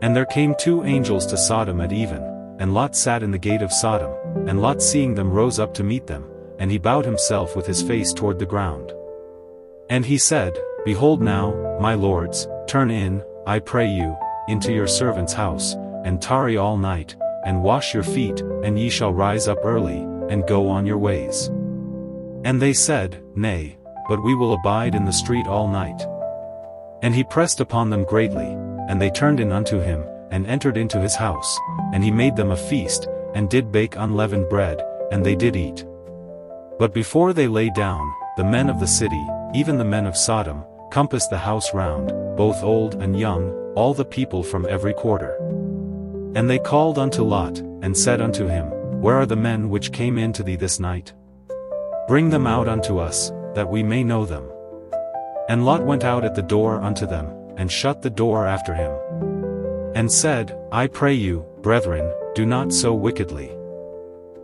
And there came 2 angels to Sodom at even, and Lot sat in the gate of Sodom, and Lot seeing them rose up to meet them, and he bowed himself with his face toward the ground. And he said, Behold now, my lords, turn in, I pray you, into your servant's house, and tarry all night, and wash your feet, and ye shall rise up early, and go on your ways. And they said, Nay, but we will abide in the street all night. And he pressed upon them greatly, and they turned in unto him, and entered into his house, and he made them a feast, and did bake unleavened bread, and they did eat. But before they lay down, the men of the city, even the men of Sodom, compassed the house round, both old and young, all the people from every quarter. And they called unto Lot, and said unto him, Where are the men which came in to thee this night? Bring them out unto us, that we may know them. And Lot went out at the door unto them, and shut the door after him. And said, I pray you, brethren, do not so wickedly.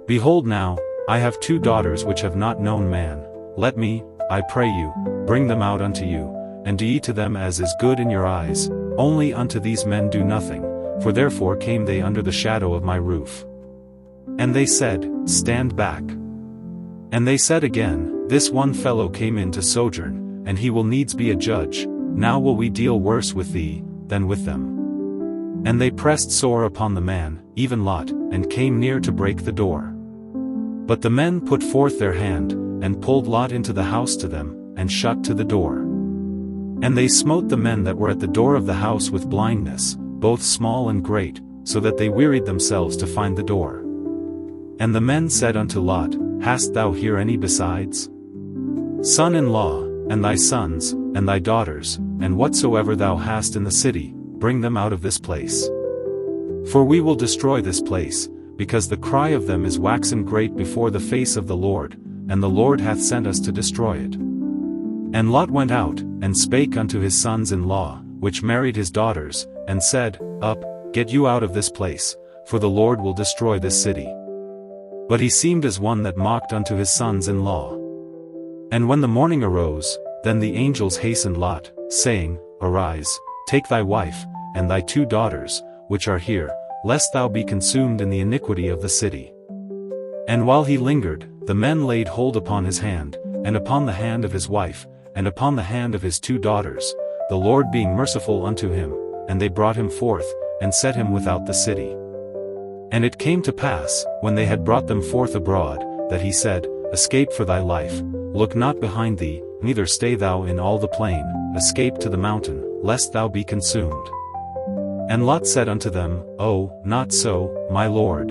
Behold now, I have 2 daughters which have not known man, let me, I pray you, bring them out unto you, and do ye to them as is good in your eyes, only unto these men do nothing, for therefore came they under the shadow of my roof. And they said, Stand back. And they said again, This one fellow came in to sojourn, and he will needs be a judge, now will we deal worse with thee, than with them. And they pressed sore upon the man, even Lot, and came near to break the door. But the men put forth their hand, and pulled Lot into the house to them, and shut to the door. And they smote the men that were at the door of the house with blindness, both small and great, so that they wearied themselves to find the door. And the men said unto Lot, Hast thou here any besides? Son-in-law, and thy sons, and thy daughters, and whatsoever thou hast in the city, bring them out of this place. For we will destroy this place, because the cry of them is waxen great before the face of the Lord, and the Lord hath sent us to destroy it. And Lot went out, and spake unto his sons-in-law, which married his daughters, and said, Up, get you out of this place, for the Lord will destroy this city. But he seemed as one that mocked unto his sons-in-law. And when the morning arose, then the angels hastened Lot, saying, Arise, take thy wife, and thy 2 daughters, which are here, lest thou be consumed in the iniquity of the city. And while he lingered, the men laid hold upon his hand, and upon the hand of his wife, and upon the hand of his 2 daughters, the Lord being merciful unto him, and they brought him forth, and set him without the city. And it came to pass, when they had brought them forth abroad, that he said, Escape for thy life, look not behind thee, neither stay thou in all the plain, escape to the mountain, lest thou be consumed. And Lot said unto them, O, not so, my lord.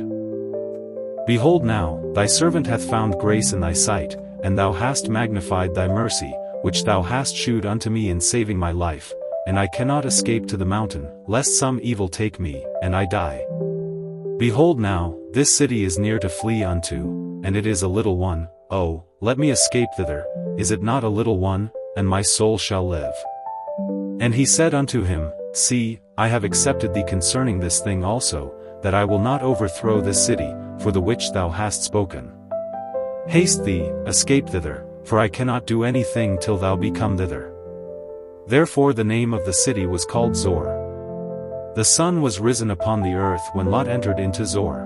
Behold now, thy servant hath found grace in thy sight, and thou hast magnified thy mercy, which thou hast shewed unto me in saving my life, and I cannot escape to the mountain, lest some evil take me, and I die. Behold now, this city is near to flee unto, and it is a little one, oh, let me escape thither, is it not a little one, and my soul shall live. And he said unto him, See, I have accepted thee concerning this thing also, that I will not overthrow this city, for the which thou hast spoken. Haste thee, escape thither, for I cannot do anything till thou be come thither. Therefore the name of the city was called Zor. The sun was risen upon the earth when Lot entered into Zor.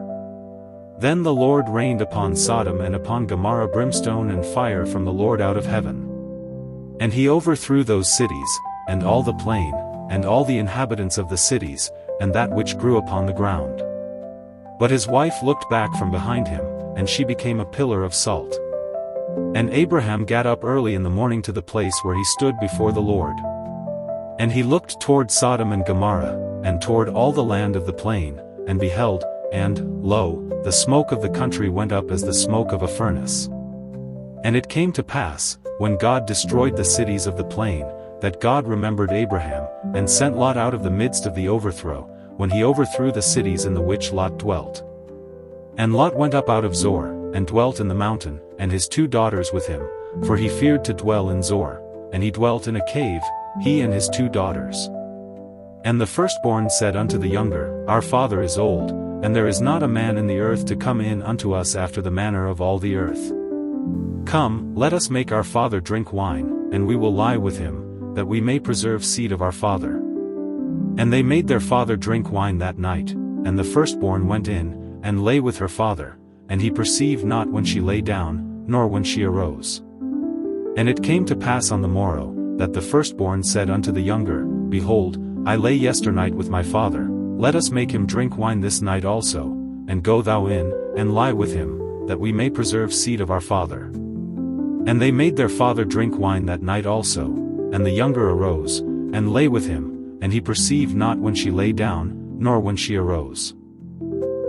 Then the Lord rained upon Sodom and upon Gomorrah brimstone and fire from the Lord out of heaven. And he overthrew those cities, and all the plain, and all the inhabitants of the cities, and that which grew upon the ground. But his wife looked back from behind him, and she became a pillar of salt. And Abraham gat up early in the morning to the place where he stood before the Lord. And he looked toward Sodom and Gomorrah, and toward all the land of the plain, and beheld, and, lo, the smoke of the country went up as the smoke of a furnace. And it came to pass, when God destroyed the cities of the plain, that God remembered Abraham, and sent Lot out of the midst of the overthrow, when he overthrew the cities in the which Lot dwelt. And Lot went up out of Zor, and dwelt in the mountain, and his 2 daughters with him, for he feared to dwell in Zor, and he dwelt in a cave, he and his 2 daughters. And the firstborn said unto the younger, Our father is old, and there is not a man in the earth to come in unto us after the manner of all the earth. Come, let us make our father drink wine, and we will lie with him, that we may preserve seed of our father. And they made their father drink wine that night, and the firstborn went in, and lay with her father, and he perceived not when she lay down, nor when she arose. And it came to pass on the morrow, that the firstborn said unto the younger, Behold, I lay yesternight with my father, let us make him drink wine this night also, and go thou in, and lie with him, that we may preserve seed of our father. And they made their father drink wine that night also, and the younger arose, and lay with him, and he perceived not when she lay down, nor when she arose.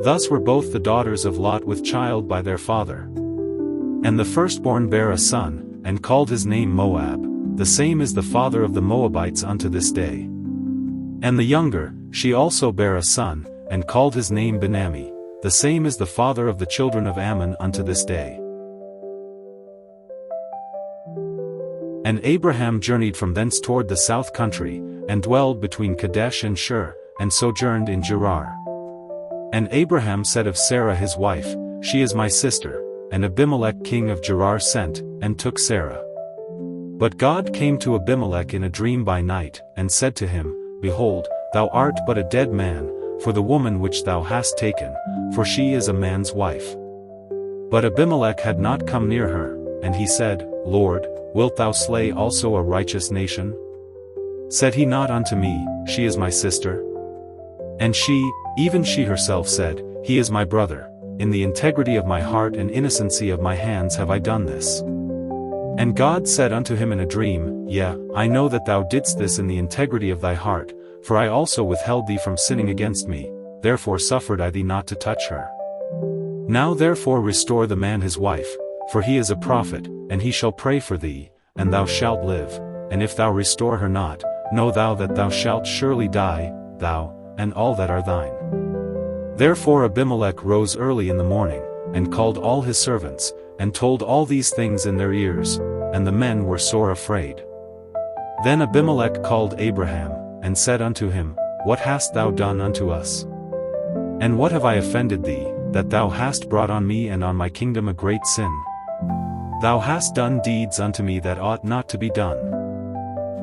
Thus were both the daughters of Lot with child by their father. And the firstborn bare a son, and called his name Moab, the same is the father of the Moabites unto this day. And the younger, she also bare a son, and called his name Benammi, the same is the father of the children of Ammon unto this day. And Abraham journeyed from thence toward the south country, and dwelled between Kadesh and Shur, and sojourned in Gerar. And Abraham said of Sarah his wife, She is my sister, and Abimelech king of Gerar sent, and took Sarah. But God came to Abimelech in a dream by night, and said to him, Behold, thou art but a dead man, for the woman which thou hast taken, for she is a man's wife. But Abimelech had not come near her, and he said, Lord, wilt thou slay also a righteous nation? Said he not unto me, She is my sister? And she, even she herself said, He is my brother, in the integrity of my heart and innocency of my hands have I done this. And God said unto him in a dream, Yea, I know that thou didst this in the integrity of thy heart, for I also withheld thee from sinning against me, therefore suffered I thee not to touch her. Now therefore restore the man his wife, for he is a prophet, and he shall pray for thee, and thou shalt live, and if thou restore her not, know thou that thou shalt surely die, thou, and all that are thine. Therefore Abimelech rose early in the morning, and called all his servants, and told all these things in their ears, and the men were sore afraid. Then Abimelech called Abraham, and said unto him, What hast thou done unto us? And what have I offended thee, that thou hast brought on me and on my kingdom a great sin? Thou hast done deeds unto me that ought not to be done.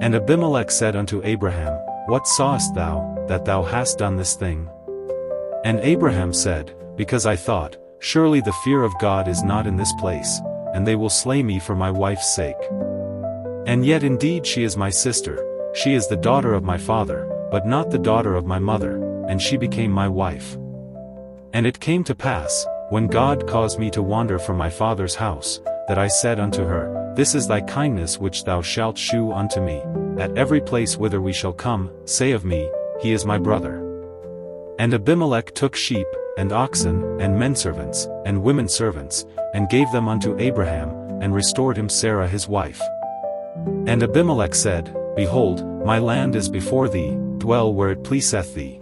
And Abimelech said unto Abraham, What sawest thou, that thou hast done this thing? And Abraham said, Because I thought, Surely the fear of God is not in this place, and they will slay me for my wife's sake. And yet indeed she is my sister, she is the daughter of my father, but not the daughter of my mother, and she became my wife. And it came to pass, when God caused me to wander from my father's house, that I said unto her, This is thy kindness which thou shalt shew unto me, at every place whither we shall come, say of me, He is my brother. And Abimelech took sheep, and oxen, and menservants, and women servants, and gave them unto Abraham, and restored him Sarah his wife. And Abimelech said, Behold, my land is before thee, dwell where it pleaseth thee.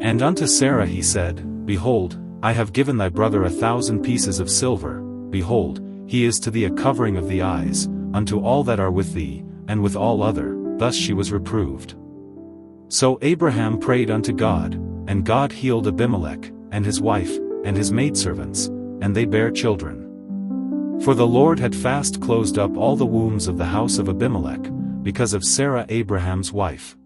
And unto Sarah he said, Behold, I have given thy brother 1,000 pieces of silver, behold, he is to thee a covering of the eyes, unto all that are with thee, and with all other, thus she was reproved. So Abraham prayed unto God, and God healed Abimelech, and his wife, and his maidservants, and they bare children. For the Lord had fast closed up all the wombs of the house of Abimelech, because of Sarah Abraham's wife.